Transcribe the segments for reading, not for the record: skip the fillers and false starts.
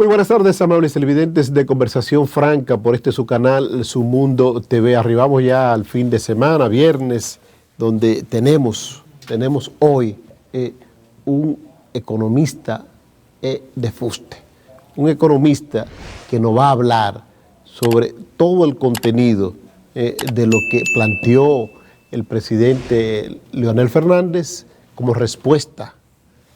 Muy buenas tardes, amables televidentes de Conversación Franca por su canal, Su Mundo TV. Arribamos ya al fin de semana, viernes, donde tenemos hoy un economista de fuste, un economista que nos va a hablar sobre todo el contenido de lo que planteó el presidente Leonel Fernández como respuesta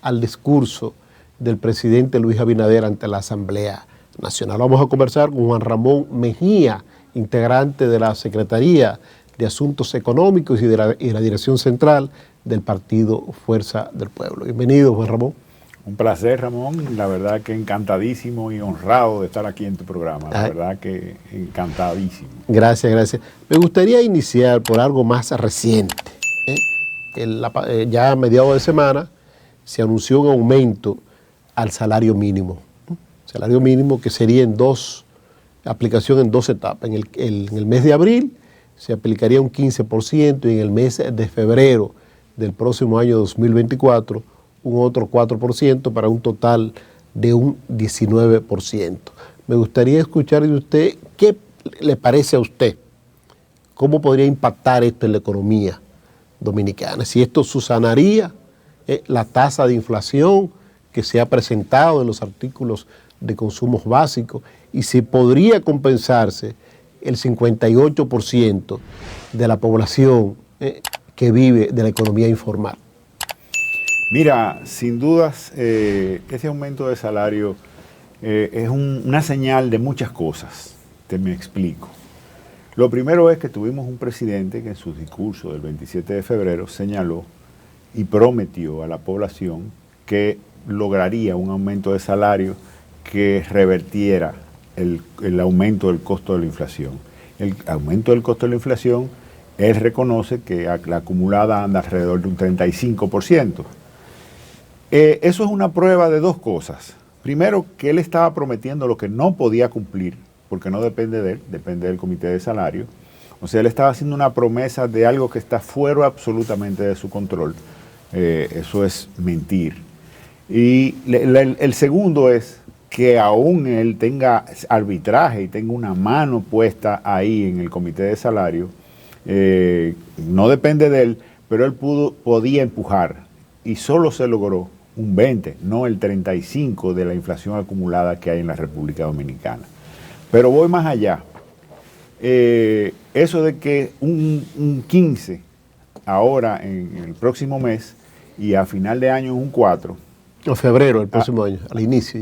al discurso del presidente Luis Abinader ante la Asamblea Nacional. Vamos a conversar con Juan Ramón Mejía, integrante de la Secretaría de Asuntos Económicos y de la Dirección Central del Partido Fuerza del Pueblo. Bienvenido, Juan Ramón. Un placer, Ramón. La verdad que encantadísimo y honrado de estar aquí en tu programa. La verdad que encantadísimo. Gracias, gracias. Me gustaría iniciar por algo más reciente. Ya a mediados de semana se anunció un aumento al salario mínimo. Salario mínimo que sería aplicación en dos etapas. En el mes de abril se aplicaría un 15% y en el mes de febrero del próximo año 2024 un otro 4% para un total de un 19%. Me gustaría escuchar de usted qué le parece a usted, cómo podría impactar esto en la economía dominicana, si esto subsanaría la tasa de inflación que se ha presentado en los artículos de consumos básicos y si podría compensarse el 58% de la población que vive de la economía informal. Mira, sin dudas, ese aumento de salario es una señal de muchas cosas. Te me explico. Lo primero es que tuvimos un presidente que en su discurso del 27 de febrero señaló y prometió a la población que lograría un aumento de salario que revertiera el aumento del costo de la inflación. El aumento del costo de la inflación, él reconoce que la acumulada anda alrededor de un 35%. Eso es una prueba de dos cosas. Primero, que él estaba prometiendo lo que no podía cumplir, porque no depende de él, depende del comité de salario. O sea, él estaba haciendo una promesa de algo que está fuera absolutamente de su control. Eso es mentir. Y el segundo es que aún él tenga arbitraje y tenga una mano puesta ahí en el comité de salario, no depende de él, pero él podía empujar y solo se logró un 20, no el 35 de la inflación acumulada que hay en la República Dominicana. Pero voy más allá. Eso de que un 15 ahora en el próximo mes y a final de año un 4. En febrero del próximo año, al inicio.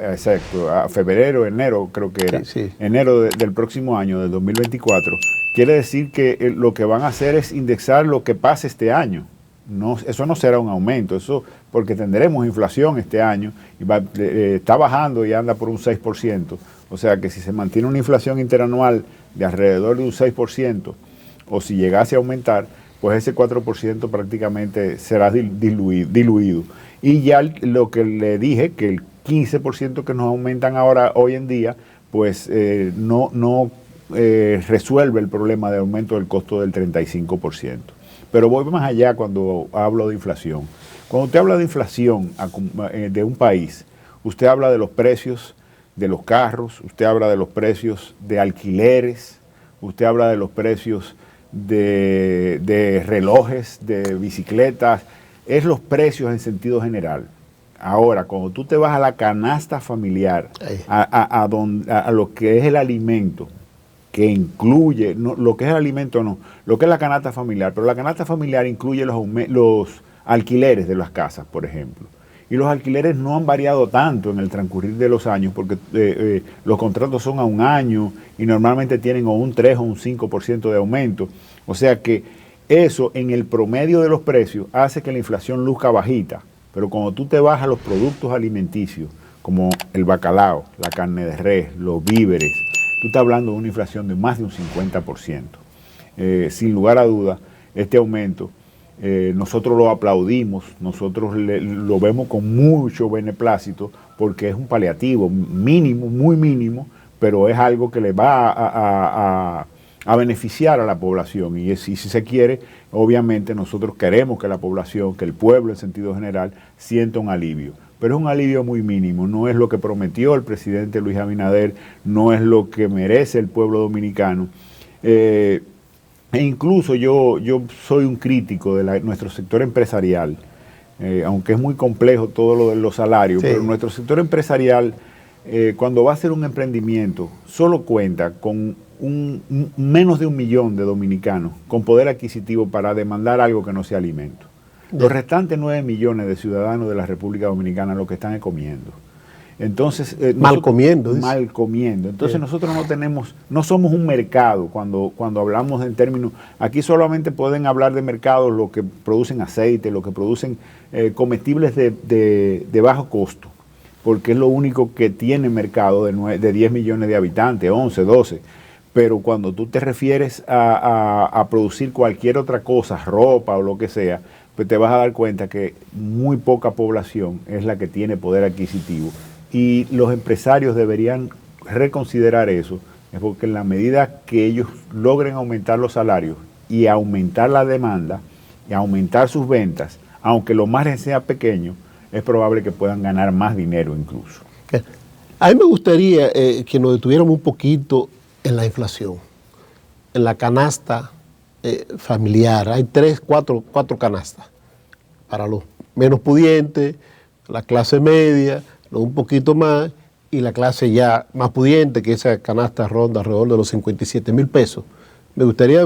Exacto, a febrero, enero creo que era. Sí. Enero del próximo año, del 2024. Quiere decir que lo que van a hacer es indexar lo que pase este año. No, eso no será un aumento, eso porque tendremos inflación este año y está bajando y anda por un 6%. O sea que si se mantiene una inflación interanual de alrededor de un 6%, o si llegase a aumentar, pues ese 4% prácticamente será diluido. Y ya lo que le dije, que el 15% que nos aumentan ahora, hoy en día, pues no resuelve el problema de aumento del costo del 35%. Pero voy más allá cuando hablo de inflación. Cuando usted habla de inflación de un país, usted habla de los precios de los carros, usted habla de los precios de alquileres, usted habla de los precios de relojes, de bicicletas, es los precios en sentido general. Ahora, cuando tú te vas a la canasta familiar, a lo que es el alimento, que incluye, no, lo que es el alimento no, lo que es la canasta familiar, pero la canasta familiar incluye los alquileres de las casas, por ejemplo. Y los alquileres no han variado tanto en el transcurrir de los años, porque los contratos son a un año y normalmente tienen o un 3 o un 5% de aumento. O sea que eso en el promedio de los precios hace que la inflación luzca bajita. Pero cuando tú te vas a los productos alimenticios, como el bacalao, la carne de res, los víveres, tú estás hablando de una inflación de más de un 50%. Sin lugar a duda, este aumento, nosotros lo aplaudimos, nosotros lo vemos con mucho beneplácito, porque es un paliativo mínimo, muy mínimo, pero es algo que le va a beneficiar a la población. Y si se quiere, obviamente nosotros queremos que la población, que el pueblo en sentido general, sienta un alivio. pero es un alivio muy mínimo, no es lo que prometió el presidente Luis Abinader, no es lo que merece el pueblo dominicano. E incluso yo soy un crítico de nuestro sector empresarial, aunque es muy complejo todo lo de los salarios, pero nuestro sector empresarial, cuando va a hacer un emprendimiento, solo cuenta con menos de 1 millón de dominicanos con poder adquisitivo para demandar algo que no sea alimento. Los restantes 9 millones de ciudadanos de la República Dominicana lo que están es comiendo. Entonces, mal comiendo. Mal comiendo. Entonces nosotros no somos un mercado cuando hablamos en términos, aquí solamente pueden hablar de mercados los que producen aceite, los que producen comestibles de bajo costo, porque es lo único que tiene mercado de 10 millones de habitantes, 11, 12. Pero cuando tú te refieres a producir cualquier otra cosa, ropa o lo que sea, pues te vas a dar cuenta que muy poca población es la que tiene poder adquisitivo. Y los empresarios deberían reconsiderar eso, es porque en la medida que ellos logren aumentar los salarios y aumentar la demanda y aumentar sus ventas, aunque los márgenes sean pequeños, es probable que puedan ganar más dinero incluso. A mí me gustaría que nos detuviéramos un poquito en la inflación, en la canasta familiar. Hay 4 canastas para los menos pudientes, la clase media, los un poquito más, y la clase ya más pudiente, que esa canasta ronda alrededor de los 57,000 pesos. Me gustaría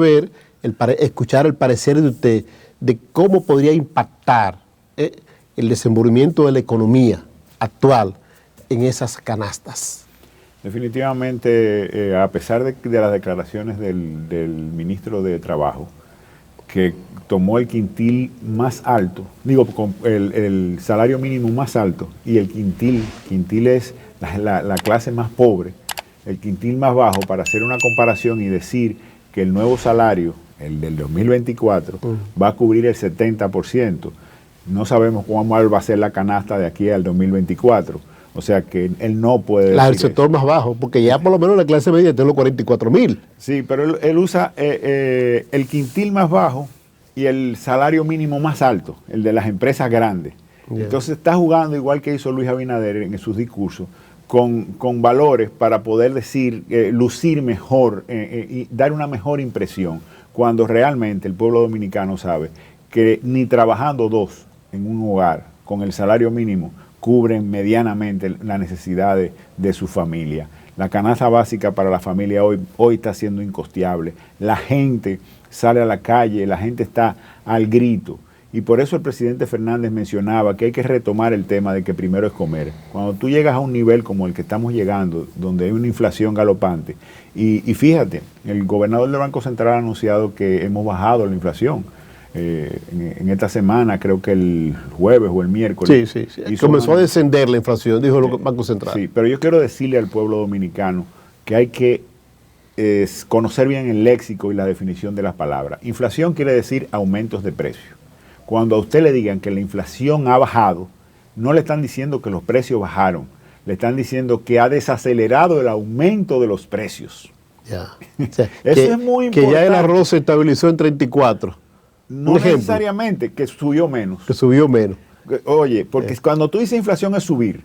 escuchar el parecer de usted de cómo podría impactar el desenvolvimiento de la economía actual en esas canastas. Definitivamente, a pesar de las declaraciones del ministro de Trabajo, que tomó el quintil más alto, con el salario mínimo más alto, y el quintil es la clase más pobre, el quintil más bajo, para hacer una comparación y decir que el nuevo salario, el del 2024, va a cubrir el 70%. No sabemos cómo va a ser la canasta de aquí al 2024. O sea que él no puede decir el sector más bajo, porque ya por lo menos la clase media tiene los 44,000. Sí, pero él usa el quintil más bajo y el salario mínimo más alto, el de las empresas grandes. Yeah. Entonces está jugando, igual que hizo Luis Abinader en sus discursos, con valores para poder decir, lucir mejor y dar una mejor impresión, cuando realmente el pueblo dominicano sabe que ni trabajando 2 en un hogar con el salario mínimo cubren medianamente las necesidades de su familia. La canasta básica para la familia hoy está siendo incosteable. La gente sale a la calle, la gente está al grito. Y por eso el presidente Fernández mencionaba que hay que retomar el tema de que primero es comer. Cuando tú llegas a un nivel como el que estamos llegando, donde hay una inflación galopante, y fíjate, el gobernador del Banco Central ha anunciado que hemos bajado la inflación. En esta semana, creo que el jueves o el miércoles. Sí. Comenzó a descender la inflación, dijo el Banco Central. Sí, pero yo quiero decirle al pueblo dominicano que hay que conocer bien el léxico y la definición de las palabras. Inflación quiere decir aumentos de precios. Cuando a usted le digan que la inflación ha bajado, no le están diciendo que los precios bajaron, le están diciendo que ha desacelerado el aumento de los precios. Ya. O sea, eso es muy importante. Que ya el arroz se estabilizó en 34. No necesariamente, que subió menos. Que subió menos. Oye, porque cuando tú dices inflación es subir.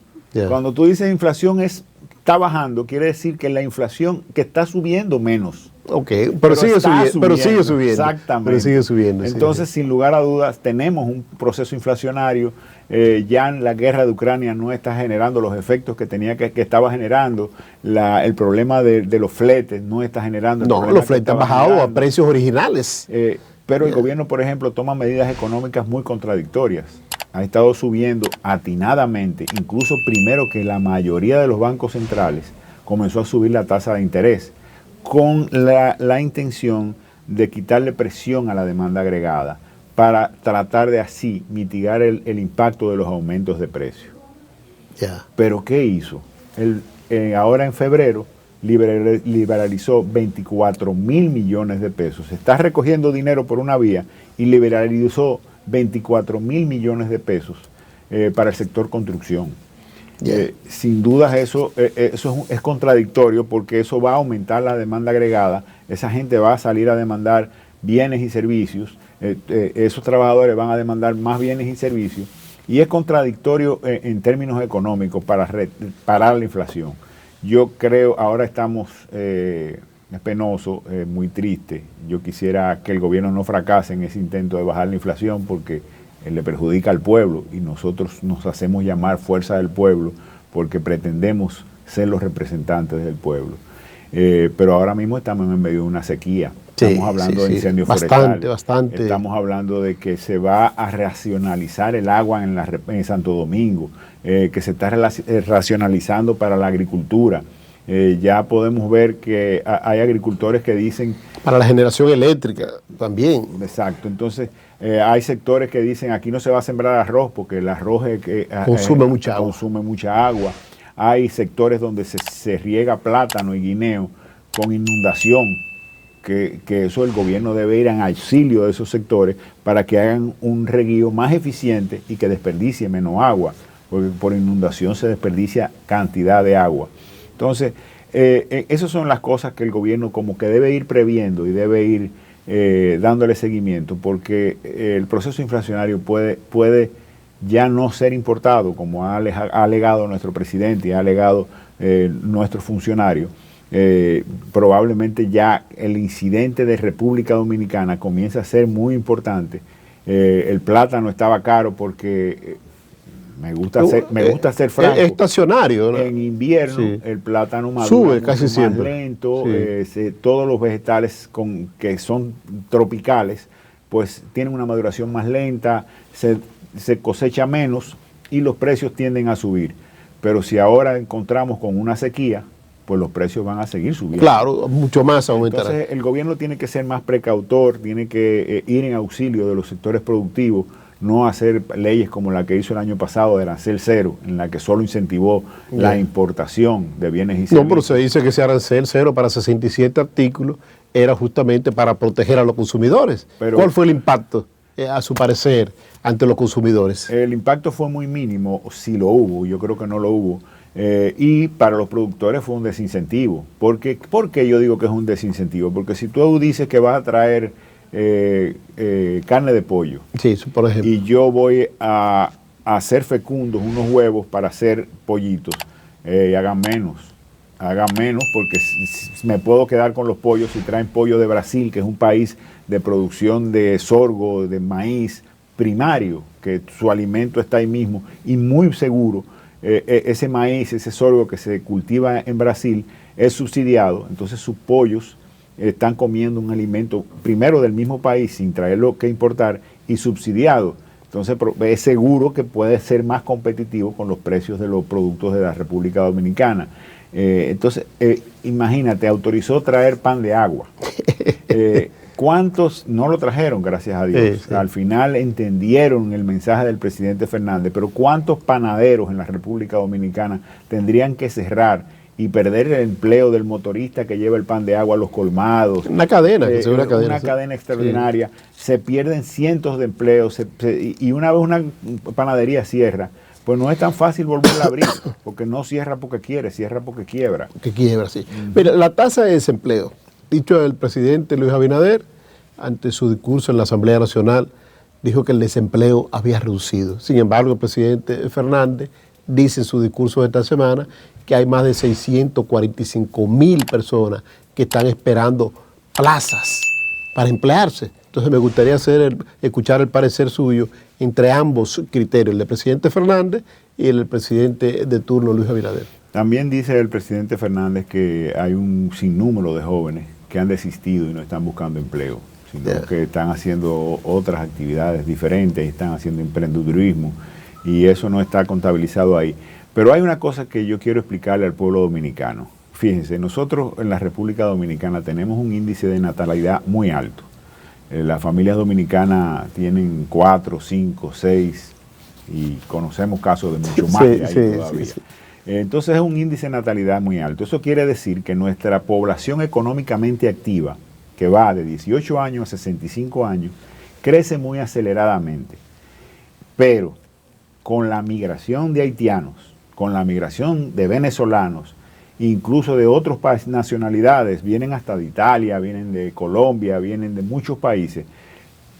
Cuando tú dices inflación está bajando, quiere decir que la inflación que está subiendo menos. Ok, pero sigue subiendo. Exactamente. Pero sigue subiendo. Entonces, sin lugar a dudas, tenemos un proceso inflacionario. Ya la guerra de Ucrania no está generando los efectos que estaba generando. El problema de los fletes no está generando. No, los fletes han bajado a precios originales. Pero el gobierno, por ejemplo, toma medidas económicas muy contradictorias. Ha estado subiendo atinadamente, incluso primero que la mayoría de los bancos centrales, comenzó a subir la tasa de interés, con la intención de quitarle presión a la demanda agregada, para tratar de así mitigar el impacto de los aumentos de precio. Pero ¿qué hizo? Ahora en febrero liberalizó 24,000 millones de pesos. Está recogiendo dinero por una vía y liberalizó 24,000 millones de pesos para el sector construcción. Sin dudas eso es contradictorio, porque eso va a aumentar la demanda agregada. Esa gente va a salir a demandar bienes y servicios. Esos trabajadores van a demandar más bienes y servicios. Y es contradictorio en términos económicos para parar la inflación. Yo creo, ahora estamos, es penoso, muy triste. Yo quisiera que el gobierno no fracase en ese intento de bajar la inflación porque le perjudica al pueblo y nosotros nos hacemos llamar fuerza del pueblo porque pretendemos ser los representantes del pueblo. Pero ahora mismo estamos en medio de una sequía. Estamos hablando de incendios forestales. Bastante. Estamos hablando de que se va a racionalizar el agua en Santo Domingo, que se está racionalizando para la agricultura. Ya podemos ver que hay agricultores que dicen... Para la generación eléctrica también. Exacto. Entonces, hay sectores que dicen aquí no se va a sembrar arroz porque el arroz consume mucha agua. Hay sectores donde se riega plátano y guineo con inundación, que eso el gobierno debe ir en auxilio de esos sectores para que hagan un reguío más eficiente y que desperdicie menos agua, porque por inundación se desperdicia cantidad de agua. Entonces, esas son las cosas que el gobierno como que debe ir previendo y debe ir dándole seguimiento, porque el proceso inflacionario puede ya no ser importado, como ha alegado nuestro presidente y ha alegado nuestro funcionario. Probablemente ya el incidente de República Dominicana comienza a ser muy importante. El plátano estaba caro porque me gusta ser franco. Es estacionario, ¿no? En invierno el plátano madura sube casi más siempre. Lento, todos los vegetales que son tropicales pues tienen una maduración más lenta, se cosecha menos y los precios tienden a subir. Pero si ahora encontramos con una sequía, pues los precios van a seguir subiendo. Claro, mucho más aumentará. Entonces el gobierno tiene que ser más precautor, tiene que ir en auxilio de los sectores productivos, no hacer leyes como la que hizo el año pasado de arancel cero, en la que solo incentivó la importación de bienes y servicios. No, pero se dice que ese arancel cero para 67 artículos era justamente para proteger a los consumidores. Pero, ¿cuál fue el impacto, a su parecer, ante los consumidores? El impacto fue muy mínimo, si lo hubo, yo creo que no lo hubo. Y para los productores fue un desincentivo. ¿Por qué yo digo que es un desincentivo? Porque si tú dices que vas a traer carne de pollo, sí, por ejemplo, y yo voy a hacer fecundos unos huevos para hacer pollitos, hagan menos porque me puedo quedar con los pollos si traen pollo de Brasil, que es un país de producción de sorgo, de maíz primario, que su alimento está ahí mismo y muy seguro. Ese maíz, ese sorgo que se cultiva en Brasil es subsidiado, entonces sus pollos están comiendo un alimento primero del mismo país sin traerlo que importar y subsidiado. Entonces es seguro que puede ser más competitivo con los precios de los productos de la República Dominicana. Entonces, imagínate, autorizó traer pan de agua. ¿Cuántos no lo trajeron, gracias a Dios? Sí. Al final entendieron el mensaje del presidente Fernández, pero ¿cuántos panaderos en la República Dominicana tendrían que cerrar y perder el empleo del motorista que lleva el pan de agua a los colmados? Una cadena, una cadena extraordinaria. Sí. Se pierden cientos de empleos y una vez una panadería cierra, pues no es tan fácil volverla a abrir, porque no cierra porque quiere, cierra porque quiebra. Que quiebra, sí. Mira, la tasa de desempleo, dicho el presidente Luis Abinader, ante su discurso en la Asamblea Nacional, dijo que el desempleo había reducido. Sin embargo, el presidente Fernández dice en su discurso de esta semana que hay más de 645,000 personas que están esperando plazas para emplearse. Entonces me gustaría escuchar el parecer suyo entre ambos criterios, el del presidente Fernández y el del presidente de turno Luis Abinader. También dice el presidente Fernández que hay un sinnúmero de jóvenes que han desistido y no están buscando empleo, sino que están haciendo otras actividades diferentes, están haciendo emprendedurismo y eso no está contabilizado ahí. Pero hay una cosa que yo quiero explicarle al pueblo dominicano. Fíjense, nosotros en la República Dominicana tenemos un índice de natalidad muy alto. Las familias dominicanas tienen 4, 5, 6 y conocemos casos de mucho más de ahí todavía. Sí. Entonces es un índice de natalidad muy alto. Eso quiere decir que nuestra población económicamente activa, que va de 18 años a 65 años, crece muy aceleradamente. Pero con la migración de haitianos, con la migración de venezolanos, incluso de otras nacionalidades, vienen hasta de Italia, vienen de Colombia, vienen de muchos países,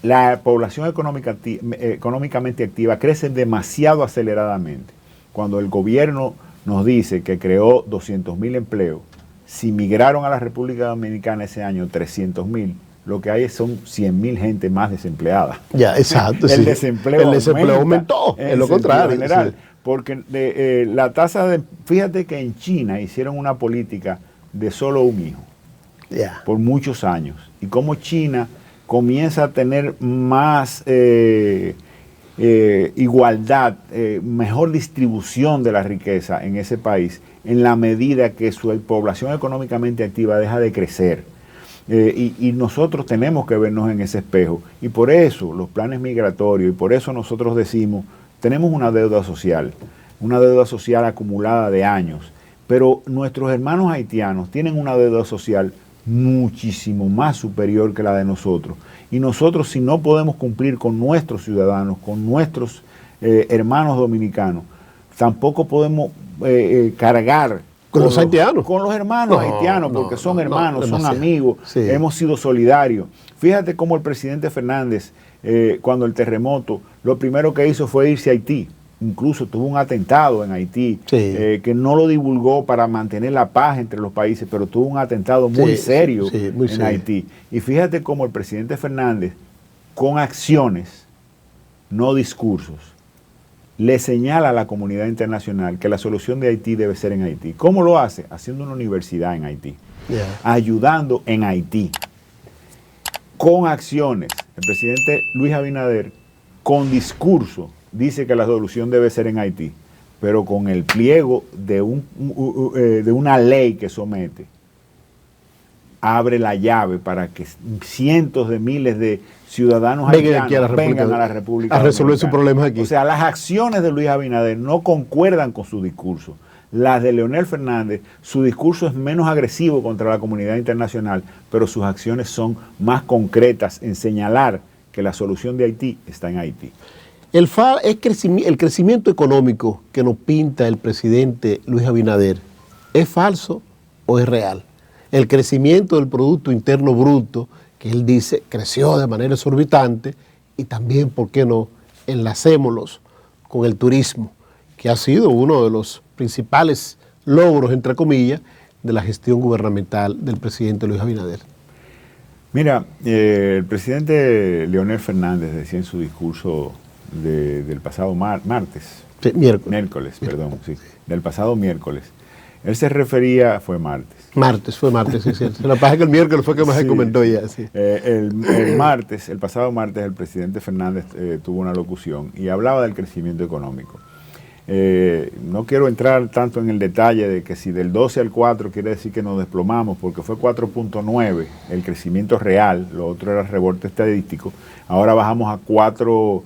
la población económicamente activa crece demasiado aceleradamente. Cuando el gobierno nos dice que creó 200.000 empleos, si migraron a la República Dominicana ese año 300.000, lo que hay son 100.000 gente más desempleada. Ya, exacto. El desempleo aumentó, es lo contrario. General, porque la tasa de... Fíjate que en China hicieron una política de solo un hijo por muchos años. Y como China comienza a tener más igualdad, mejor distribución de la riqueza en ese país, en la medida que su población económicamente activa deja de crecer. Y nosotros tenemos que vernos en ese espejo. Y por eso los planes migratorios, y por eso nosotros decimos, tenemos una deuda social acumulada de años, pero nuestros hermanos haitianos tienen una deuda social muchísimo más superior que la de nosotros. Y nosotros, si no podemos cumplir con nuestros ciudadanos, con nuestros hermanos dominicanos, tampoco podemos cargar con los haitianos. Con los hermanos haitianos, porque son hermanos, son amigos, hemos sido solidarios. Fíjate cómo el presidente Fernández, cuando el terremoto, lo primero que hizo fue irse a Haití. Incluso tuvo un atentado en Haití, que no lo divulgó para mantener la paz entre los países, pero tuvo un atentado muy serio en Haití. Y fíjate cómo el presidente Fernández, con acciones, no discursos, le señala a la comunidad internacional que la solución de Haití debe ser en Haití. ¿Cómo lo hace? Haciendo una universidad en Haití, ayudando en Haití, con acciones. El presidente Luis Abinader, con discurso, dice que la solución debe ser en Haití, pero con el pliego de una ley que somete, abre la llave para que cientos de miles de ciudadanos haitianos vengan a la República a resolver sus problemas aquí. O sea, las acciones de Luis Abinader no concuerdan con su discurso. Las de Leonel Fernández, su discurso es menos agresivo contra la comunidad internacional, pero sus acciones son más concretas en señalar que la solución de Haití está en Haití. El crecimiento económico que nos pinta el presidente Luis Abinader, ¿es falso o es real? El crecimiento del Producto Interno Bruto, que él dice creció de manera exorbitante, y también, ¿por qué no?, enlacémoslos con el turismo, que ha sido uno de los principales logros, entre comillas, de la gestión gubernamental del presidente Luis Abinader. Mira, el presidente Leonel Fernández decía en su discurso del pasado martes, miércoles, del pasado miércoles, él se refería, fue martes, sí, cierto. Lo que pasa es que el miércoles fue que más se comentó ya. Sí. El pasado martes, el presidente Fernández tuvo una locución y hablaba del crecimiento económico. No quiero entrar tanto en el detalle de que si del 12 al 4 quiere decir que nos desplomamos, porque fue 4.9 el crecimiento real, lo otro era el rebote estadístico. Ahora bajamos a 4,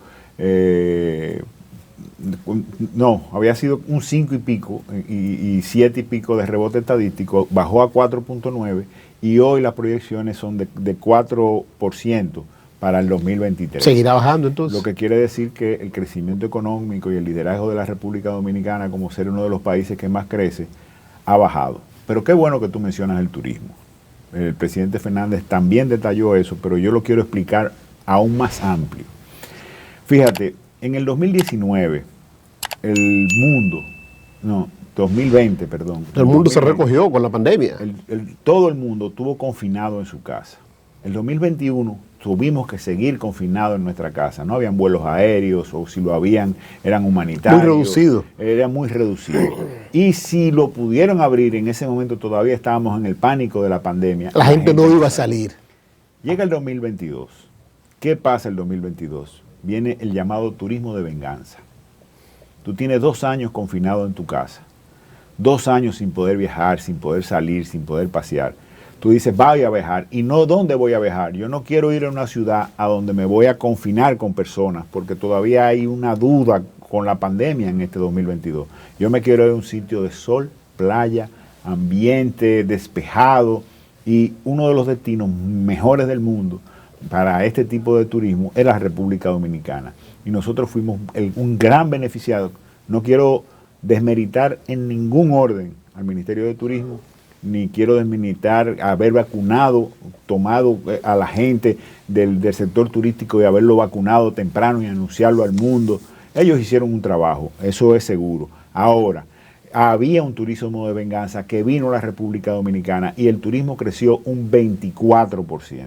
había sido un 5 y pico y 7 y pico de rebote estadístico, bajó a 4.9 y hoy las proyecciones son de 4% para el 2023. ¿Seguirá bajando entonces? Lo que quiere decir que el crecimiento económico y el liderazgo de la República Dominicana, como ser uno de los países que más crece, ha bajado. Pero qué bueno que tú mencionas el turismo. El presidente Fernández también detalló eso, pero yo lo quiero explicar aún más amplio. Fíjate, en el 2019, el mundo se recogió con la pandemia. Todo el mundo estuvo confinado en su casa. El 2021 tuvimos que seguir confinados en nuestra casa. No habían vuelos aéreos, o si lo habían, eran humanitarios. Muy reducido. Era muy reducido. Y si lo pudieron abrir, en ese momento todavía estábamos en el pánico de la pandemia. La gente no iba a salir. Llega el 2022. ¿Qué pasa el 2022? Viene el llamado turismo de venganza. Tú tienes 2 años confinado en tu casa, 2 años sin poder viajar, sin poder salir, sin poder pasear. Tú dices, voy a viajar, y no, ¿dónde voy a viajar? Yo no quiero ir a una ciudad a donde me voy a confinar con personas, porque todavía hay una duda con la pandemia en este 2022. Yo me quiero ir a un sitio de sol, playa, ambiente despejado, y uno de los destinos mejores del mundo para este tipo de turismo es la República Dominicana. Y nosotros fuimos un gran beneficiado. No quiero desmeritar en ningún orden al Ministerio de Turismo ni quiero desmilitar haber vacunado, tomado a la gente del sector turístico y haberlo vacunado temprano y anunciarlo al mundo. Ellos hicieron un trabajo, eso es seguro. Ahora, había un turismo de venganza que vino a la República Dominicana y el turismo creció un 24%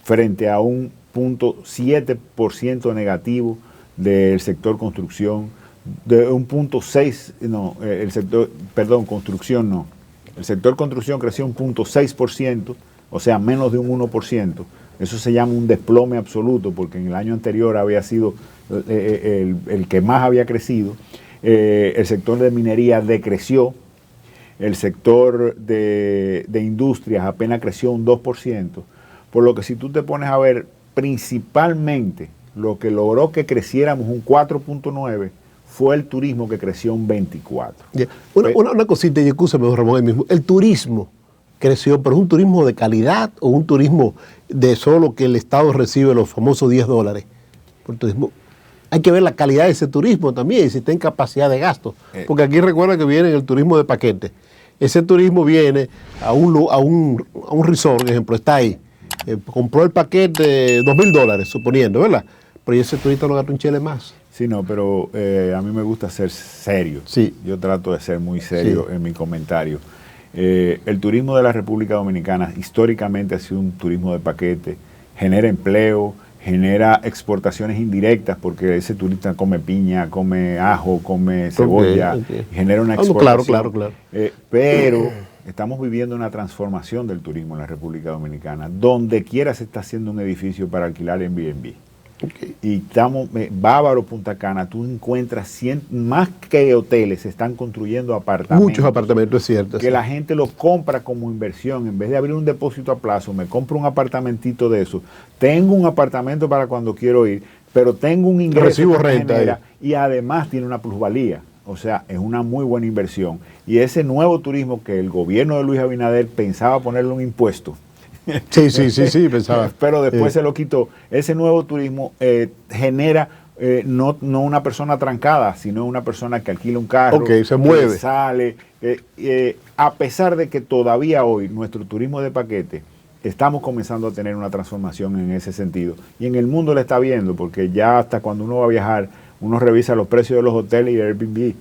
frente a un 0.7% negativo del sector construcción, de un 0.6%, construcción no. El sector construcción creció un 0.6%, o sea, menos de un 1%. Eso se llama un desplome absoluto, porque en el año anterior había sido el que más había crecido. El sector de minería decreció, el sector de industrias apenas creció un 2%, por lo que si tú te pones a ver, principalmente lo que logró que creciéramos un 4.9% fue el turismo, que creció un 24%. Yeah. Una cosita, y escúchame, Ramón, ahí mismo. El turismo creció, pero ¿es un turismo de calidad o un turismo de solo que el Estado recibe los famosos $10? Por turismo. Hay que ver la calidad de ese turismo también, si está en capacidad de gasto. Porque aquí recuerda que viene el turismo de paquete. Ese turismo viene a un resort, por ejemplo, está ahí. Compró el paquete de $2,000, suponiendo, ¿verdad? Pero ese turista no gasta un chele más. Sí, no, pero a mí me gusta ser serio. Sí. Yo trato de ser muy serio en mi comentario. El turismo de la República Dominicana históricamente ha sido un turismo de paquete, genera empleo, genera exportaciones indirectas, porque ese turista come piña, come ajo, come cebolla, genera una exportación. Claro. Pero estamos viviendo una transformación del turismo en la República Dominicana. Donde quiera se está haciendo un edificio para alquilar en Airbnb. Y estamos, Bávaro, Punta Cana, tú encuentras más que hoteles, se están construyendo apartamentos. Muchos apartamentos, es cierto. Que la gente los compra como inversión. En vez de abrir un depósito a plazo, me compro un apartamentito de eso. Tengo un apartamento para cuando quiero ir, pero tengo un ingreso. Recibo renta. Y además tiene una plusvalía. O sea, es una muy buena inversión. Y ese nuevo turismo que el gobierno de Luis Abinader pensaba ponerle un impuesto. Sí, pensaba. Pero después se lo quitó. Ese nuevo turismo genera no una persona trancada, sino una persona que alquila un carro, se mueve, sale. A pesar de que todavía hoy nuestro turismo de paquete estamos comenzando a tener una transformación en ese sentido. Y en el mundo lo está viendo, porque ya hasta cuando uno va a viajar, uno revisa los precios de los hoteles y Airbnb,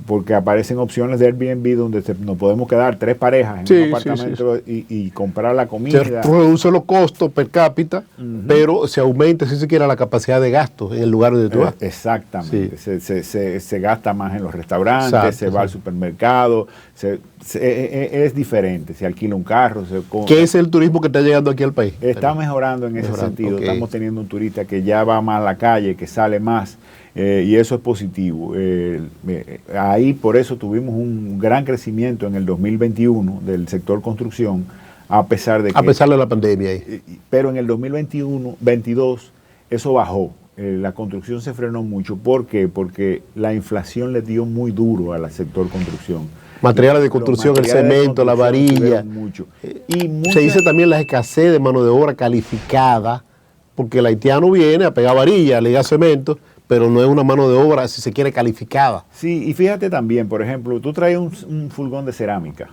porque aparecen opciones de Airbnb donde nos podemos quedar 3 parejas en un apartamento y comprar la comida. Se reduce los costos per cápita, pero se aumenta, si se quiere, la capacidad de gasto en el lugar donde tú vas. Exactamente. Se gasta más en los restaurantes, se va al supermercado, es diferente. Se alquila un carro. ¿Qué es el turismo que está llegando aquí al país? Está mejorando en ese sentido. Estamos teniendo un turista que ya va más a la calle, que sale más. Y eso es positivo. Ahí por eso tuvimos un gran crecimiento en el 2021 del sector construcción, a pesar de la pandemia. Pero en el 2022 eso bajó. La construcción se frenó mucho. ¿Por qué? Porque la inflación le dio muy duro al sector construcción. Materiales de construcción, el cemento, la varilla. Se dice también la escasez de mano de obra calificada, porque el haitiano viene a pegar varilla, a ligar cemento, pero no es una mano de obra, si se quiere, calificada. Sí, y fíjate también, por ejemplo, tú traes un furgón de cerámica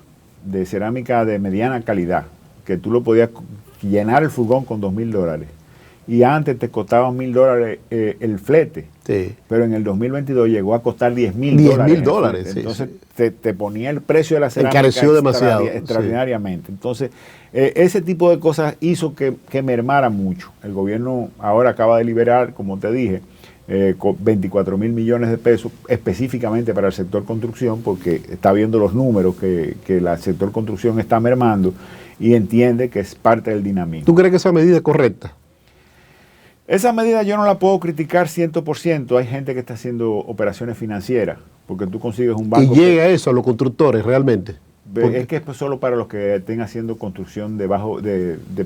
de mediana calidad, que tú lo podías llenar el furgón con $2,000, y antes te costaba $1,000 el flete, pero en el 2022 llegó a costar $10,000. Entonces te ponía el precio de la cerámica, encareció demasiado, extraordinariamente. Entonces, ese tipo de cosas hizo que mermara mucho. El gobierno ahora acaba de liberar, como te dije, 24,000 millones de pesos específicamente para el sector construcción, porque está viendo los números que el sector construcción está mermando y entiende que es parte del dinamismo. ¿Tú crees que esa medida es correcta? Esa medida yo no la puedo criticar 100%. Hay gente que está haciendo operaciones financieras, porque tú consigues un banco. ¿Y llega eso a los constructores realmente? Es que es solo para los que estén haciendo construcción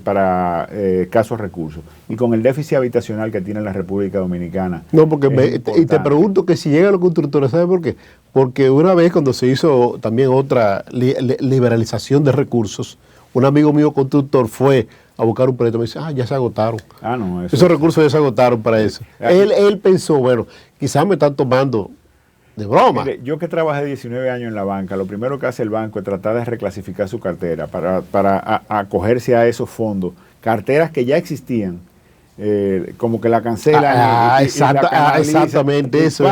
para escasos recursos. Y con el déficit habitacional que tiene la República Dominicana. No, porque y te pregunto que si llegan los constructores, ¿sabes por qué? Porque una vez cuando se hizo también otra liberalización de recursos, un amigo mío constructor fue a buscar un proyecto, me dice, ya se agotaron. No, esos recursos ya se agotaron para eso. Él pensó, bueno, quizás me están tomando de broma. Mire, yo que trabajé 19 años en la banca, lo primero que hace el banco es tratar de reclasificar su cartera para acogerse a esos fondos. Carteras que ya existían, como que la cancelan exactamente eso.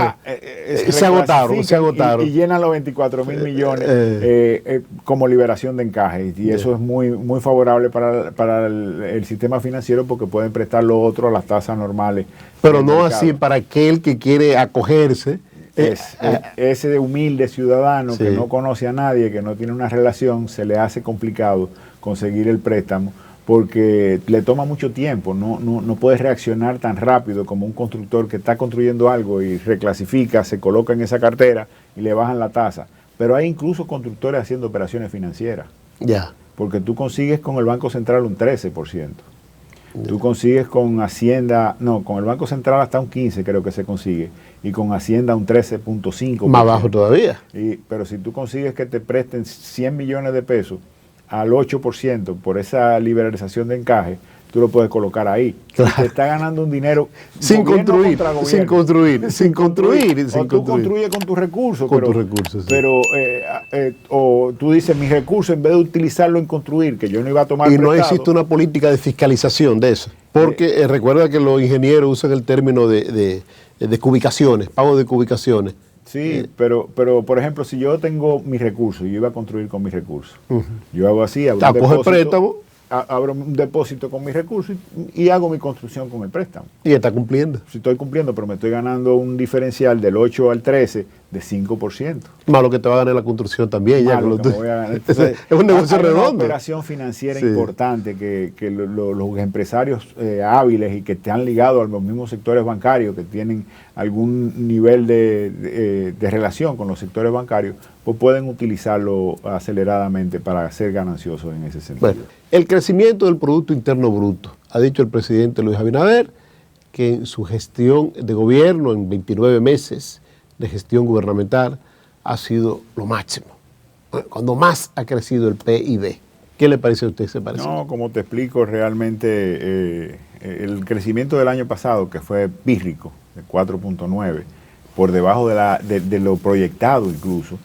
Se agotaron. Y llenan los 24.000 millones como liberación de encaje. Y eso es muy, muy favorable para el sistema financiero porque pueden prestar lo otro a las tasas normales. Pero no mercado. Así para aquel que quiere acogerse. Ese humilde ciudadano que no conoce a nadie, que no tiene una relación, se le hace complicado conseguir el préstamo porque le toma mucho tiempo, no puede reaccionar tan rápido como un constructor que está construyendo algo y reclasifica, se coloca en esa cartera y le bajan la tasa. Pero hay incluso constructores haciendo operaciones financieras. Porque tú consigues con el Banco Central un 13%. Tú consigues con Hacienda, con el Banco Central hasta un 15% creo que se consigue, y con Hacienda un 13.5%. Más bajo todavía. Pero si tú consigues que te presten 100 millones de pesos al 8% por esa liberalización de encaje, tú lo puedes colocar ahí. Claro. Te está ganando un dinero sin construir. O tú construyes con tus recursos. O tú dices, mis recursos, en vez de utilizarlo en construir, que yo no iba a tomar prestado. No existe una política de fiscalización de eso. Porque recuerda que los ingenieros usan el término de cubicaciones, pago de cubicaciones. Sí, pero por ejemplo, si yo tengo mis recursos, yo iba a construir con mis recursos. Yo hago así, abro un depósito con mis recursos y hago mi construcción con el préstamo. Y está cumpliendo. Sí, estoy cumpliendo, pero me estoy ganando un diferencial del 8 al 13 de 5%. Más lo que te va a ganar la construcción también. Entonces, es un negocio redondo. Es una operación financiera importante que los empresarios hábiles y que están ligados a los mismos sectores bancarios, que tienen algún nivel de relación con los sectores bancarios, pues pueden utilizarlo aceleradamente para ser gananciosos en ese sentido. Bueno, el crecimiento del Producto Interno Bruto. Ha dicho el presidente Luis Abinader que en su gestión de gobierno, en 29 meses de gestión gubernamental, ha sido lo máximo. Cuando más ha crecido el PIB. ¿Qué le parece a usted ese parecido? No, como te explico, realmente el crecimiento del año pasado, que fue pírrico, de 4.9, por debajo de lo proyectado incluso,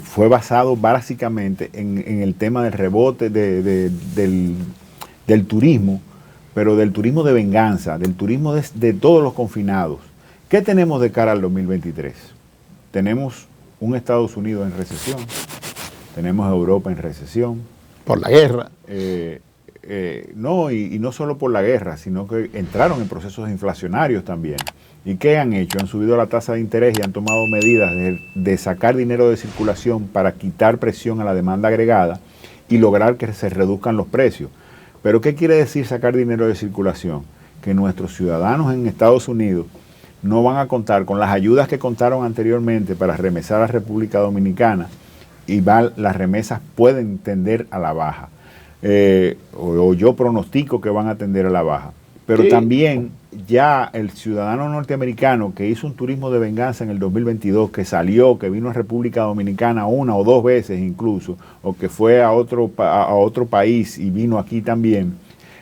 fue basado básicamente en el tema del rebote del turismo, pero del turismo de venganza, del turismo de todos los confinados. ¿Qué tenemos de cara al 2023? Tenemos un Estados Unidos en recesión, tenemos a Europa en recesión. Por la guerra. No solo por la guerra, sino que entraron en procesos inflacionarios también. ¿Y qué han hecho? Han subido la tasa de interés y han tomado medidas de sacar dinero de circulación para quitar presión a la demanda agregada y lograr que se reduzcan los precios. ¿Pero qué quiere decir sacar dinero de circulación? Que nuestros ciudadanos en Estados Unidos no van a contar con las ayudas que contaron anteriormente para remesar a República Dominicana y las remesas pueden tender a la baja. O yo pronostico que van a tender a la baja. Pero sí, también ya el ciudadano norteamericano que hizo un turismo de venganza en el 2022, que salió, que vino a República Dominicana 1 o 2 veces incluso, o que fue a otro país y vino aquí también,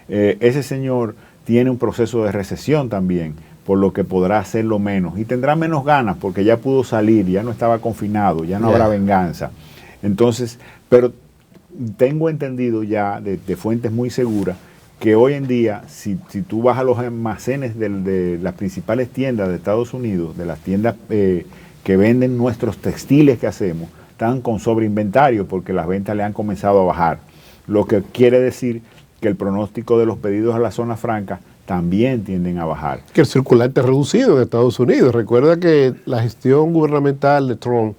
ese señor tiene un proceso de recesión también, por lo que podrá hacerlo menos y tendrá menos ganas porque ya pudo salir, ya no estaba confinado, ya no habrá venganza. Entonces, pero tengo entendido ya de fuentes muy seguras que hoy en día, si tú vas a los almacenes de las principales tiendas de Estados Unidos, de las tiendas que venden nuestros textiles que hacemos, están con sobreinventario porque las ventas le han comenzado a bajar. Lo que quiere decir que el pronóstico de los pedidos a la zona franca también tienden a bajar. Que el circulante es reducido en Estados Unidos. Recuerda que la gestión gubernamental de Trump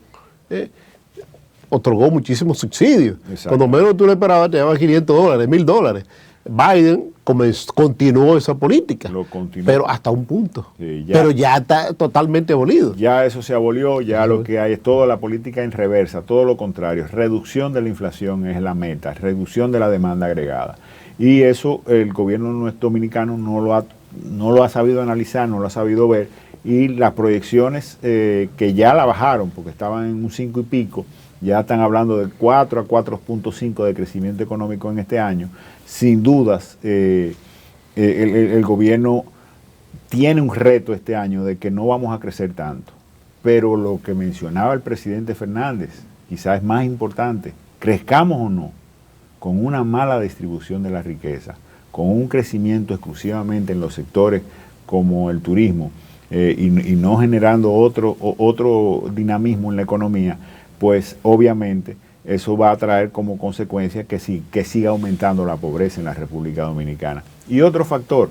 otorgó muchísimos subsidios. Cuando menos tú le esperabas, te daban $500, $1,000. Biden continuó esa política, pero hasta un punto. Sí, pero ya está totalmente abolido. Ya eso se abolió, ya lo que hay es toda la política en reversa, todo lo contrario. Reducción de la inflación es la meta, reducción de la demanda agregada. Y eso el gobierno dominicano no lo ha sabido analizar, no lo ha sabido ver. Y las proyecciones que ya la bajaron, porque estaban en un 5 y pico, ya están hablando de 4 a 4.5 de crecimiento económico en este año. Sin dudas, el gobierno tiene un reto este año de que no vamos a crecer tanto. Pero lo que mencionaba el presidente Fernández, quizás es más importante, crezcamos o no, con una mala distribución de la riqueza, con un crecimiento exclusivamente en los sectores como el turismo, y no generando otro dinamismo en la economía, pues obviamente eso va a traer como consecuencia que siga aumentando la pobreza en la República Dominicana. Y otro factor,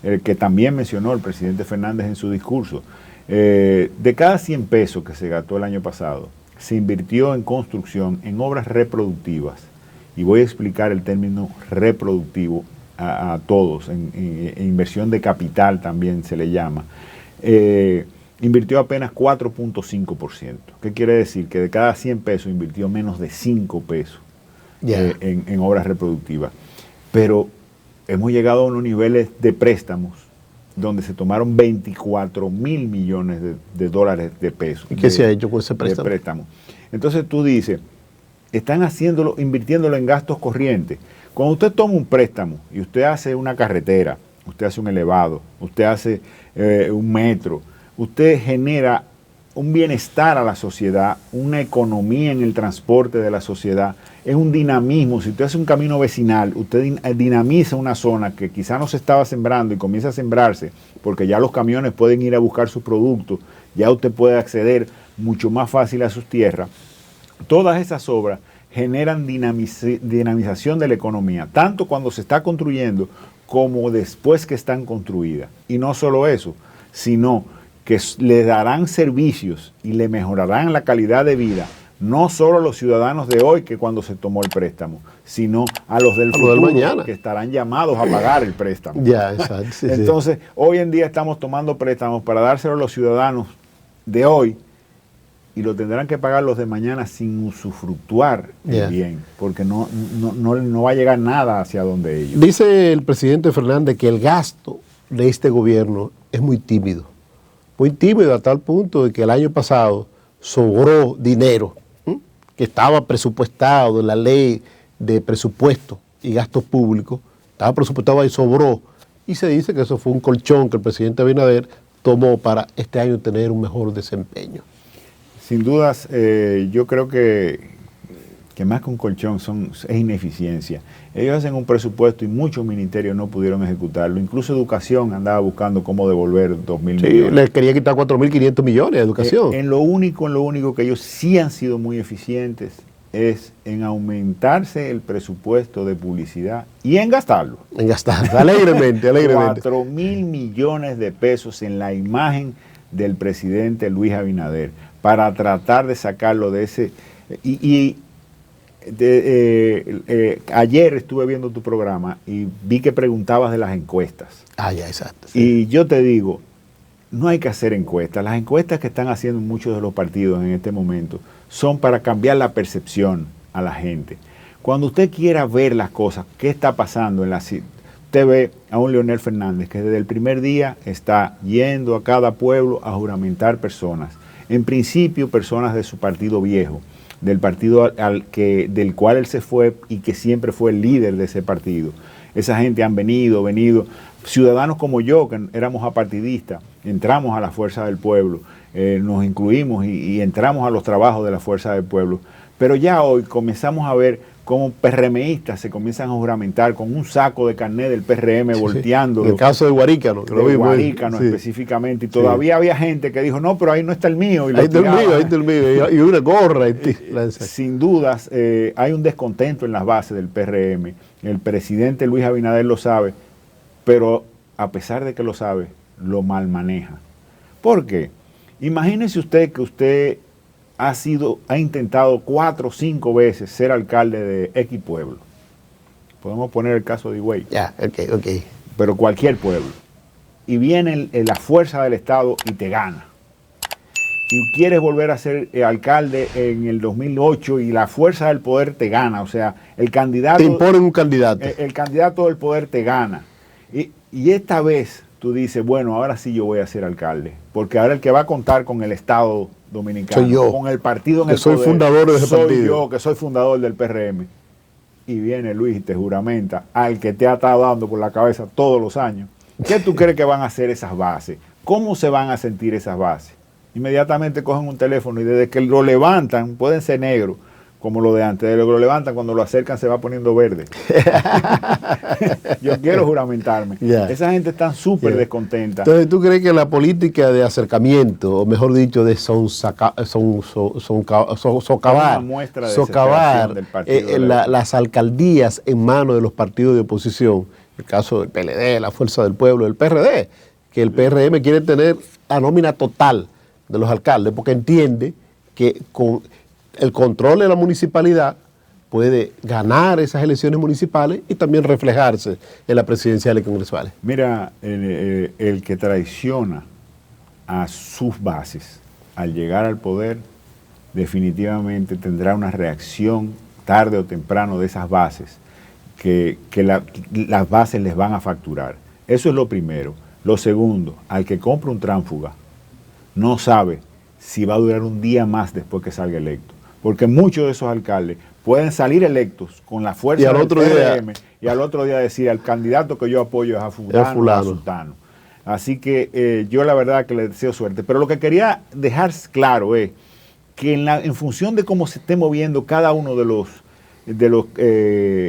el que también mencionó el presidente Fernández en su discurso, de cada 100 pesos que se gastó el año pasado, se invirtió en construcción, en obras reproductivas, y voy a explicar el término reproductivo a todos, en inversión de capital también se le llama, invirtió apenas 4.5%. ¿Qué quiere decir? Que de cada 100 pesos invirtió menos de 5 pesos en obras reproductivas. Pero hemos llegado a unos niveles de préstamos donde se tomaron 24 mil millones de dólares de pesos. ¿Y qué se ha hecho con ese préstamo? Entonces tú dices, están invirtiéndolo en gastos corrientes. Cuando usted toma un préstamo y usted hace una carretera, usted hace un elevado, usted hace un metro, usted genera un bienestar a la sociedad, una economía en el transporte de la sociedad, es un dinamismo. Si usted hace un camino vecinal, usted dinamiza una zona que quizá no se estaba sembrando y comienza a sembrarse, porque ya los camiones pueden ir a buscar sus productos, ya usted puede acceder mucho más fácil a sus tierras. Todas esas obras generan dinamización de la economía, tanto cuando se está construyendo como después que están construidas. Y no solo eso, sino que le darán servicios y le mejorarán la calidad de vida, no solo a los ciudadanos de hoy que cuando se tomó el préstamo, sino a los del futuro mañana, que estarán llamados a pagar el préstamo. Ya, exacto. Sí, entonces, hoy en día estamos tomando préstamos para dárselo a los ciudadanos de hoy y lo tendrán que pagar los de mañana sin usufructuar el bien, porque no va a llegar nada hacia donde ellos. Dice el presidente Fernández que el gasto de este gobierno es muy tímido a tal punto de que el año pasado sobró dinero que estaba presupuestado en la ley de presupuesto y gastos públicos, estaba presupuestado y sobró, y se dice que eso fue un colchón que el presidente Abinader tomó para este año tener un mejor desempeño. Sin dudas, yo creo que más que un colchón es ineficiencia. Ellos hacen un presupuesto y muchos ministerios no pudieron ejecutarlo. Incluso Educación andaba buscando cómo devolver 2.000 millones. Les quería quitar 4.500 millones de Educación. En lo único que ellos sí han sido muy eficientes es en aumentarse el presupuesto de publicidad y en gastarlo. En gastarlo, alegremente. 4.000 millones de pesos en la imagen del presidente Luis Abinader para tratar de sacarlo de ese... ayer estuve viendo tu programa y vi que preguntabas de las encuestas. Ya, exacto. Sí. Y yo te digo, no hay que hacer encuestas. Las encuestas que están haciendo muchos de los partidos en este momento son para cambiar la percepción a la gente. Cuando usted quiera ver las cosas, qué está pasando en la ciudad, usted ve a un Leonel Fernández que desde el primer día está yendo a cada pueblo a juramentar personas. En principio, personas de su partido viejo, del partido del cual él se fue y que siempre fue el líder de ese partido. Esa gente han venido, ciudadanos como yo, que éramos apartidistas, entramos a la Fuerza del Pueblo, nos incluimos y entramos a los trabajos de la Fuerza del Pueblo. Pero ya hoy comenzamos a ver cómo PRMistas se comienzan a juramentar con un saco de carnet del PRM volteando. En el caso de Guarícano, que lo vimos. Guarícano específicamente. Y todavía había gente que dijo, no, pero ahí no está el mío. Y ahí está el mío. Y una gorra. Sin dudas, hay un descontento en las bases del PRM. El presidente Luis Abinader lo sabe, pero a pesar de que lo sabe, lo mal maneja. ¿Por qué? Imagínese usted que usted ha intentado 4 o 5 veces ser alcalde de X pueblo. Podemos poner el caso de Higüey. Ok. Pero cualquier pueblo. Y viene la fuerza del Estado y te gana. Y quieres volver a ser alcalde en el 2008 y la fuerza del poder te gana. O sea, el candidato... Te imponen un candidato. El candidato del poder te gana. Y esta vez tú dices, bueno, ahora sí yo voy a ser alcalde. Porque ahora el que va a contar con el Estado dominicano, soy yo, con el partido en que el soy poder, fundador de ese partido. Soy yo, que soy fundador del PRM. Y viene Luis y te juramenta al que te ha estado dando por la cabeza todos los años. ¿Qué tú crees que van a hacer esas bases? ¿Cómo se van a sentir esas bases? inmediatamente cogen un teléfono y desde que lo levantan, pueden ser negros, como lo de antes, desde que lo levantan, cuando lo acercan se va poniendo verde. Yo quiero juramentarme. Esa gente está súper descontenta. Entonces, ¿tú crees que la política de acercamiento, o mejor dicho, de socavar las alcaldías en manos de los partidos de oposición, el caso del PLD, la Fuerza del Pueblo, el PRD, que el PRM quiere tener la nómina total de los alcaldes, porque entiende que con el control de la municipalidad puede ganar esas elecciones municipales y también reflejarse en las presidenciales y congresuales? Mira, el que traiciona a sus bases al llegar al poder definitivamente tendrá una reacción tarde o temprano de esas bases que las bases les van a facturar. Eso es lo primero. Lo segundo, al que compra un tránsfuga no sabe si va a durar un día más después que salga electo. Porque muchos de esos alcaldes pueden salir electos con la fuerza del PRM y al otro día decir, al candidato que yo apoyo es a fulano o a sultano. Así que yo la verdad que le deseo suerte. Pero lo que quería dejar claro es que en función de cómo se esté moviendo cada uno de los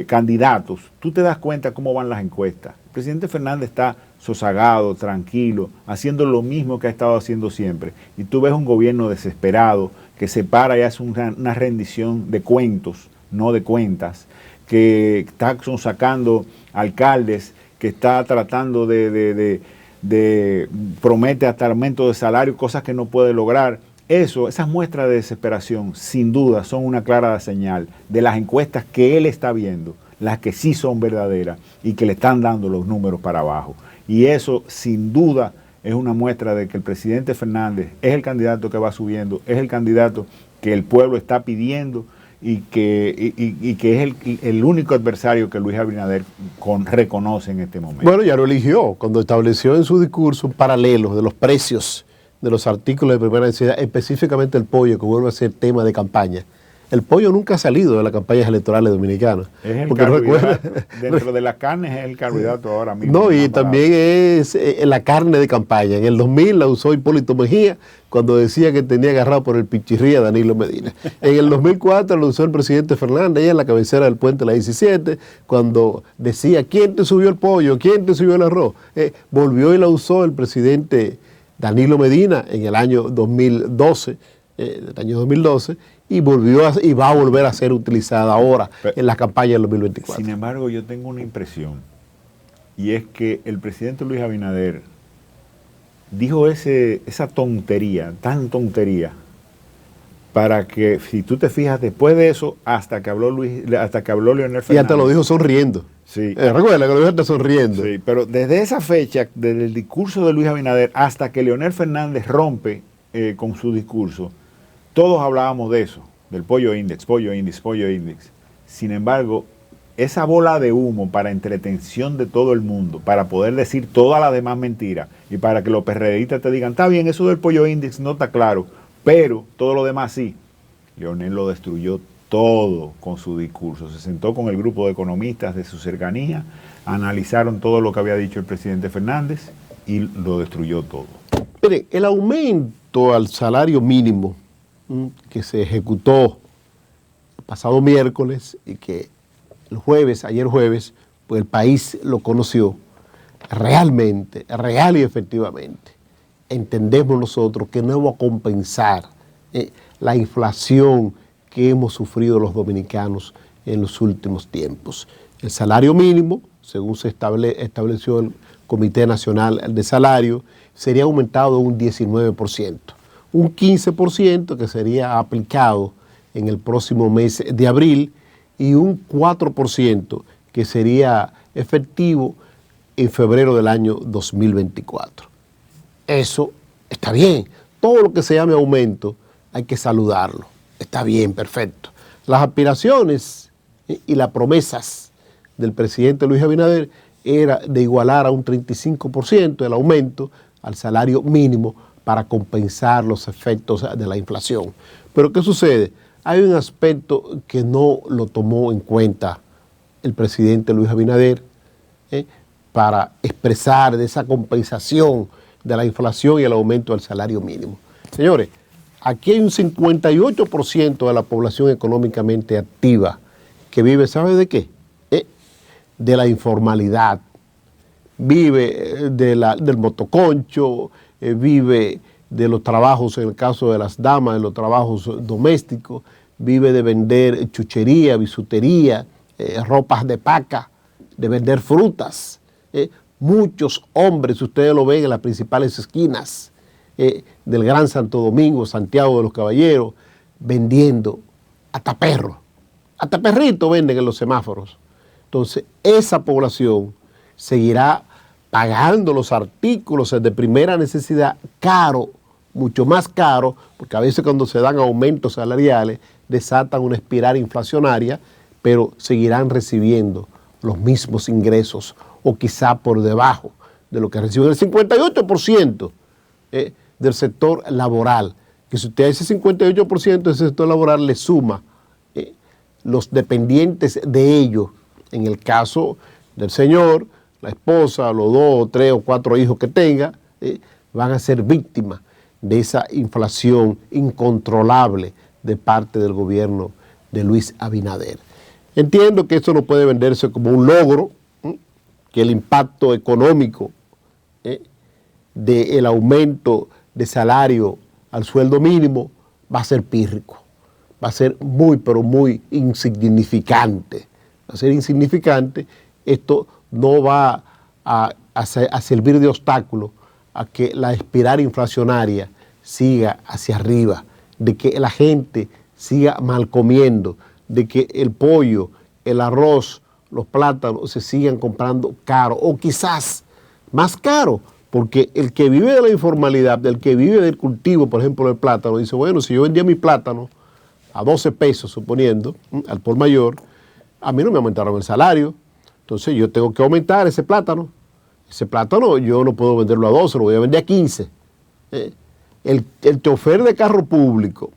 candidatos, tú te das cuenta cómo van las encuestas. El presidente Fernández está sosagado, tranquilo, haciendo lo mismo que ha estado haciendo siempre. Y tú ves un gobierno desesperado que se para y hace una rendición de cuentos, no de cuentas, que está sacando alcaldes, que está tratando de promete hasta aumento de salario, cosas que no puede lograr. Esas muestras de desesperación, sin duda, son una clara señal de las encuestas que él está viendo, las que sí son verdaderas y que le están dando los números para abajo. Y eso, sin duda, es una muestra de que el presidente Fernández es el candidato que va subiendo, es el candidato que el pueblo está pidiendo y que es el único adversario que Luis Abinader reconoce en este momento. Bueno, ya lo eligió cuando estableció en su discurso un paralelo de los precios de los artículos de primera necesidad, específicamente el pollo, que vuelve a ser tema de campaña. El pollo nunca ha salido de las campañas electorales dominicanas. Es el carbohidrato. Dentro de las carnes es el carbohidrato ahora mismo. No, y también es la carne de campaña. En el 2000 la usó Hipólito Mejía cuando decía que tenía agarrado por el pichirría a Danilo Medina. En el 2004 la usó el presidente Fernández, en la cabecera del puente la 17, cuando decía, ¿quién te subió el pollo? ¿Quién te subió el arroz? Volvió y la usó el presidente Danilo Medina en el año 2012, y va a volver a ser utilizada ahora en la campaña del 2024. Sin embargo, yo tengo una impresión, y es que el presidente Luis Abinader dijo esa tontería, tan tontería, para que, si tú te fijas, después de eso, hasta que habló Leonel Fernández. Y hasta lo dijo sonriendo. Sí. Recuerda que lo dijo hasta sonriendo. Sí, pero desde esa fecha, desde el discurso de Luis Abinader, hasta que Leonel Fernández rompe con su discurso, todos hablábamos de eso, del pollo index. Sin embargo, esa bola de humo para entretención de todo el mundo, para poder decir todas las demás mentiras y para que los PRDistas te digan, está bien, eso del pollo index no está claro, pero todo lo demás sí. Leonel lo destruyó todo con su discurso. Se sentó con el grupo de economistas de su cercanía, analizaron todo lo que había dicho el presidente Fernández y lo destruyó todo. Mire, el aumento al salario mínimo que se ejecutó el pasado miércoles y que ayer jueves, pues el país lo conoció realmente, real y efectivamente. Entendemos nosotros que no va a compensar la inflación que hemos sufrido los dominicanos en los últimos tiempos. El salario mínimo, según se estableció el Comité Nacional de Salario, sería aumentado un 19%. Un 15% que sería aplicado en el próximo mes de abril y un 4% que sería efectivo en febrero del año 2024. Eso está bien. Todo lo que se llame aumento hay que saludarlo. Está bien, perfecto. Las aspiraciones y las promesas del presidente Luis Abinader era de igualar a un 35% el aumento al salario mínimo para compensar los efectos de la inflación. Pero ¿qué sucede? Hay un aspecto que no lo tomó en cuenta el presidente Luis Abinader para expresar de esa compensación de la inflación y el aumento del salario mínimo. Señores, aquí hay un 58% de la población económicamente activa que vive, ¿sabe de qué? De la informalidad. Vive del motoconcho, vive de los trabajos, en el caso de las damas, de los trabajos domésticos, vive de vender chuchería, bisutería, ropas de paca, de vender frutas. Muchos hombres, ustedes lo ven en las principales esquinas del Gran Santo Domingo, Santiago de los Caballeros, vendiendo hasta perros, hasta perritos venden en los semáforos. Entonces, esa población seguirá pagando los artículos de primera necesidad caro, mucho más caro, porque a veces cuando se dan aumentos salariales desatan una espiral inflacionaria, pero seguirán recibiendo los mismos ingresos o quizá por debajo de lo que reciben el 58% del sector laboral, que si usted a ese 58% del sector laboral le suma los dependientes de ellos, en el caso del señor, la esposa, los 2, 3 o 4 hijos que tenga, van a ser víctimas de esa inflación incontrolable de parte del gobierno de Luis Abinader. Entiendo que esto no puede venderse como un logro, que el impacto económico del aumento de salario al sueldo mínimo va a ser pírrico, va a ser muy, pero muy insignificante. Va a ser insignificante. Esto no va a servir de obstáculo a que la espiral inflacionaria siga hacia arriba, de que la gente siga mal comiendo, de que el pollo, el arroz, los plátanos se sigan comprando caro o quizás más caro, porque el que vive de la informalidad, el que vive del cultivo, por ejemplo, del plátano, dice, bueno, si yo vendía mi plátano a 12 pesos, suponiendo, al por mayor, a mí no me aumentaron el salario, entonces yo tengo que aumentar ese plátano. Ese plátano yo no puedo venderlo a 12, lo voy a vender a 15. El chofer de carro público,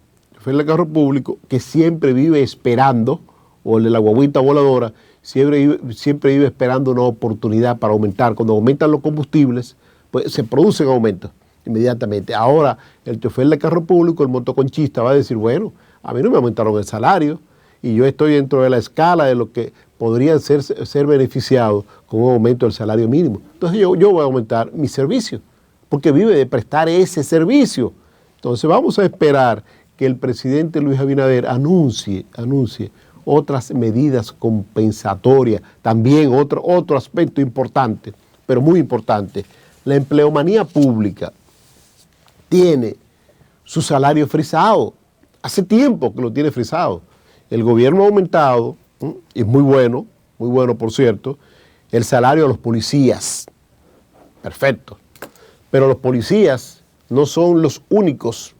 que siempre vive esperando, o el de la guaguita voladora, siempre vive esperando una oportunidad para aumentar. Cuando aumentan los combustibles, pues se producen aumentos inmediatamente. Ahora, el chofer de carro público, el motoconchista, va a decir, bueno, a mí no me aumentaron el salario y yo estoy dentro de la escala de lo que podrían ser beneficiados con un aumento del salario mínimo. Entonces yo voy a aumentar mi servicio, porque vive de prestar ese servicio. Entonces vamos a esperar que el presidente Luis Abinader anuncie otras medidas compensatorias. También otro aspecto importante, pero muy importante, la empleomanía pública tiene su salario frisado. Hace tiempo que lo tiene frisado. El gobierno ha aumentado, y muy bueno por cierto, el salario a los policías. Perfecto. Pero los policías no son los únicos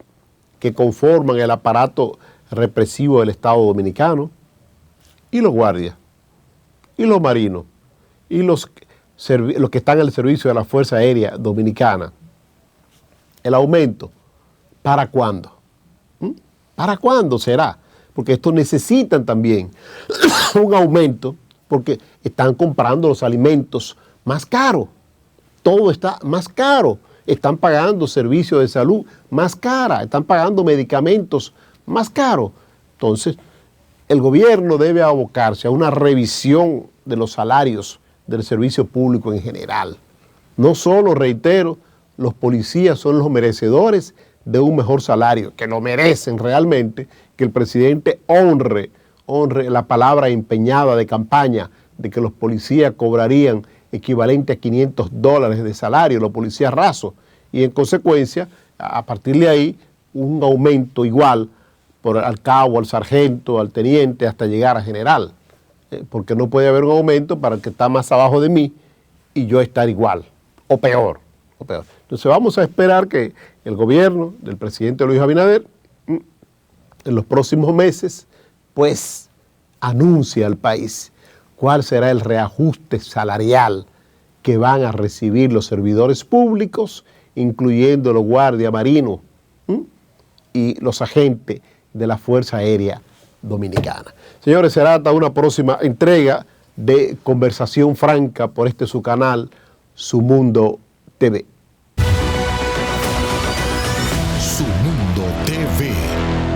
que conforman el aparato represivo del Estado Dominicano. Y los guardias, y los marinos, y los que están al servicio de la Fuerza Aérea Dominicana. El aumento, ¿para cuándo? ¿Para cuándo será? Porque estos necesitan también un aumento porque están comprando los alimentos más caros. Todo está más caro. Están pagando servicios de salud más cara. Están pagando medicamentos más caros. Entonces, el gobierno debe abocarse a una revisión de los salarios del servicio público en general. No solo, reitero, los policías son los merecedores de un mejor salario, que lo merecen realmente, que el presidente honre la palabra empeñada de campaña de que los policías cobrarían equivalente a $500 de salario, los policías rasos, y en consecuencia, a partir de ahí, un aumento igual al cabo, al sargento, al teniente, hasta llegar a general, porque no puede haber un aumento para el que está más abajo de mí y yo estar igual, o peor. Entonces vamos a esperar que el gobierno del presidente Luis Abinader en los próximos meses pues anuncie al país cuál será el reajuste salarial que van a recibir los servidores públicos, incluyendo los guardias marinos y los agentes de la Fuerza Aérea Dominicana. Señores, será hasta una próxima entrega de Conversación Franca por su canal, Su Mundo TV.